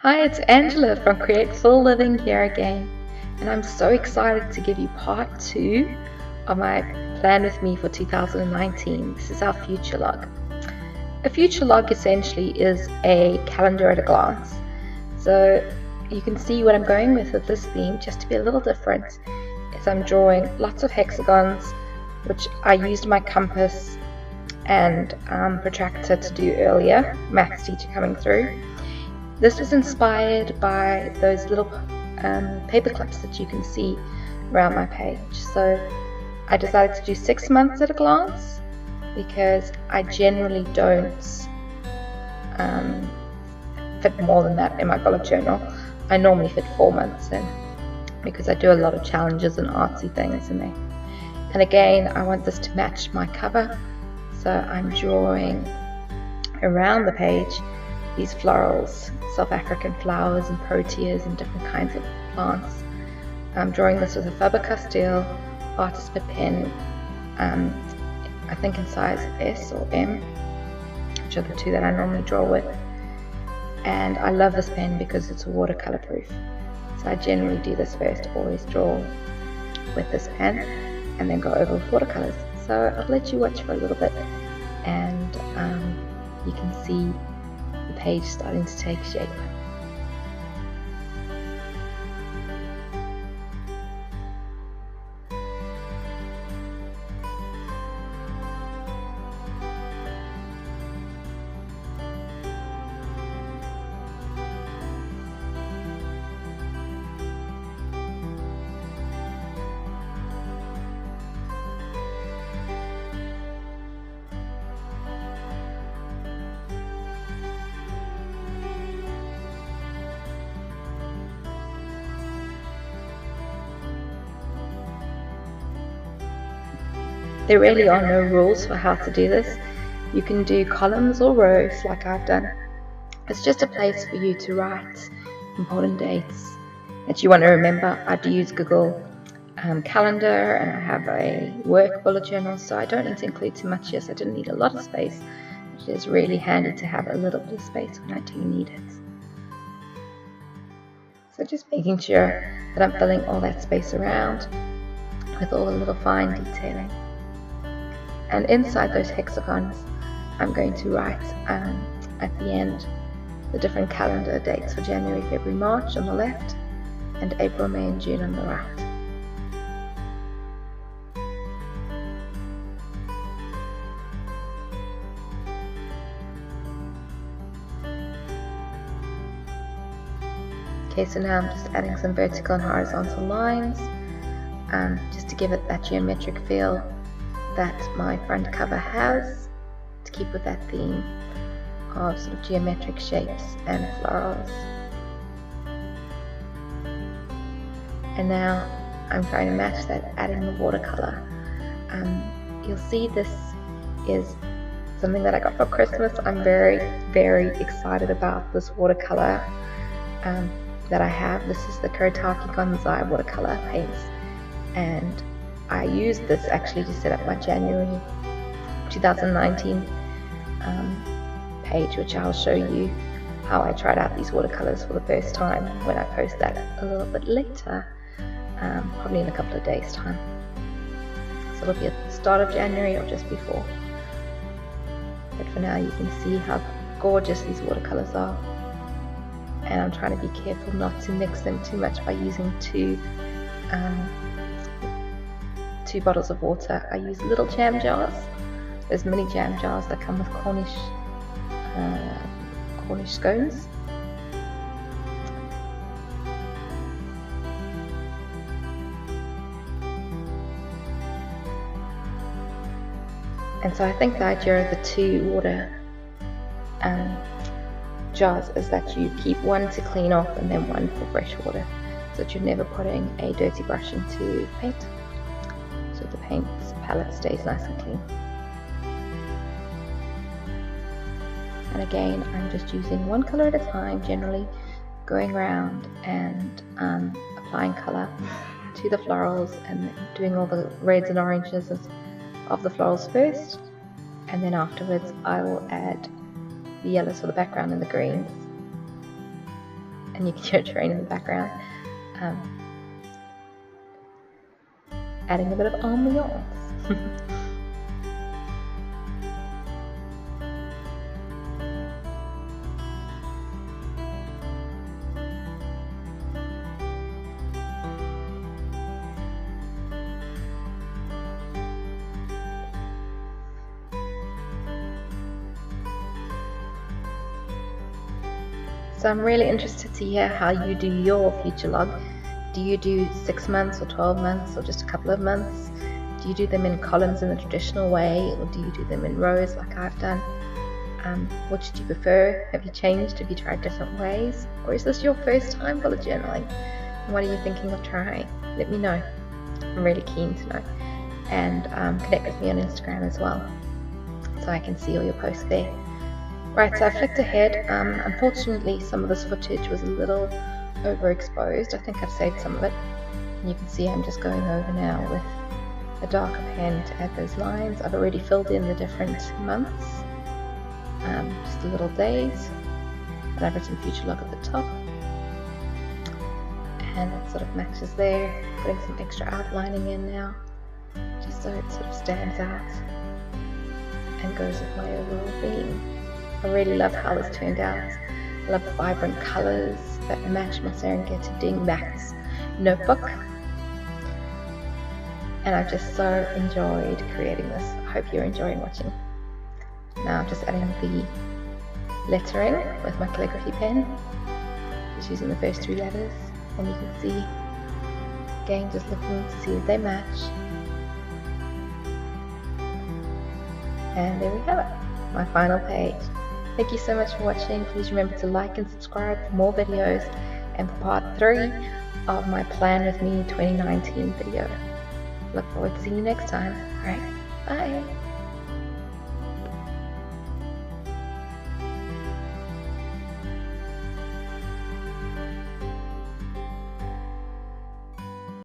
Hi, it's Angela from CreateFullLiving here again, and I'm so excited to give you part 2 of my plan with me for 2019. This is our future log. A future log essentially is a calendar at a glance. So you can see what I'm going with this theme, just to be a little different, is I'm drawing lots of hexagons, which I used my compass and protractor to do earlier, maths teacher coming through. This was inspired by those little paper clips that you can see around my page. So I decided to do 6 months at a glance because I generally don't fit more than that in my bullet journal. I normally fit 4 months in because I do a lot of challenges and artsy things in there. And again, I want this to match my cover, so I'm drawing around the page these florals, South African flowers and proteas and different kinds of plants. I'm drawing this with a Faber Castell artist bit pen, I think in size S or M, which are the two that I normally draw with. And I love this pen because it's watercolor proof. So I generally do this first, always draw with this pen and then go over with watercolors. So I'll let you watch for a little bit and you can see the page starting to take shape. There really are no rules for how to do this. You can do columns or rows like I've done. It's just a place for you to write important dates that you want to remember. I do use Google Calendar, and I have a work bullet journal, so I don't need to include too much. Yes, I didn't need a lot of space. It is really handy to have a little bit of space when I do need it. So just making sure that I'm filling all that space around with all the little fine detailing. And inside those hexagons, I'm going to write at the end the different calendar dates for January, February, March on the left, and April, May, and June on the right. Okay, so now I'm just adding some vertical and horizontal lines, just to give it that geometric feel that my front cover has, to keep with that theme of sort of geometric shapes and florals. And now I'm trying to match that, adding the watercolor. You'll see this is something that I got for Christmas. I'm very, very excited about this watercolor that I have. This is the Kuretake watercolor paints, and I used this actually to set up my January 2019 page, which I'll show you how I tried out these watercolors for the first time when I post that a little bit later, probably in a couple of days time. So it'll be at the start of January or just before. But for now you can see how gorgeous these watercolors are. And I'm trying to be careful not to mix them too much by using two bottles of water. I use little jam jars. There's mini jam jars that come with Cornish scones. And so I think the idea of the 2 water jars is that you keep one to clean off and then one for fresh water, so that you're never putting a dirty brush into paint, so the paint palette stays nice and clean. And again, I'm just using one color at a time, generally going around and applying color to the florals and doing all the reds and oranges of the florals first, and then afterwards I will add the yellows for the background and the greens. and you can hear a train in the background, adding a bit of ambiance. So I'm really interested to hear how you do your future log. Do you do 6 months or 12 months or just a couple of months? Do you do them in columns in the traditional way, or do you do them in rows like I've done? Which do you prefer? Have you changed? Have you tried different ways? Or is this your first time bullet journaling? And what are you thinking of trying? Let me know. I'm really keen to know. And connect with me on Instagram as well, so I can see all your posts there. Right, so I flicked ahead. Unfortunately, some of this footage was a little overexposed. I think I've saved some of it. And you can see I'm just going over now with a darker pen to add those lines. I've already filled in the different months, just the little days, and I've written future log at the top. And it sort of matches there. Putting some extra outlining in now, just so it sort of stands out and goes with my overall theme. I really love how this turned out. I love the vibrant colours that match my Serengeti Dingbat notebook. And I've just so enjoyed creating this. I hope you're enjoying watching. Now I'm just adding the lettering with my calligraphy pen. Just using the first 3 letters. And you can see, again, just looking to see if they match. And there we have it, my final page. Thank you so much for watching. Please remember to like and subscribe for more videos and for part 3 of my Plan With Me 2019 video. Look forward to seeing you next time. Alright, bye!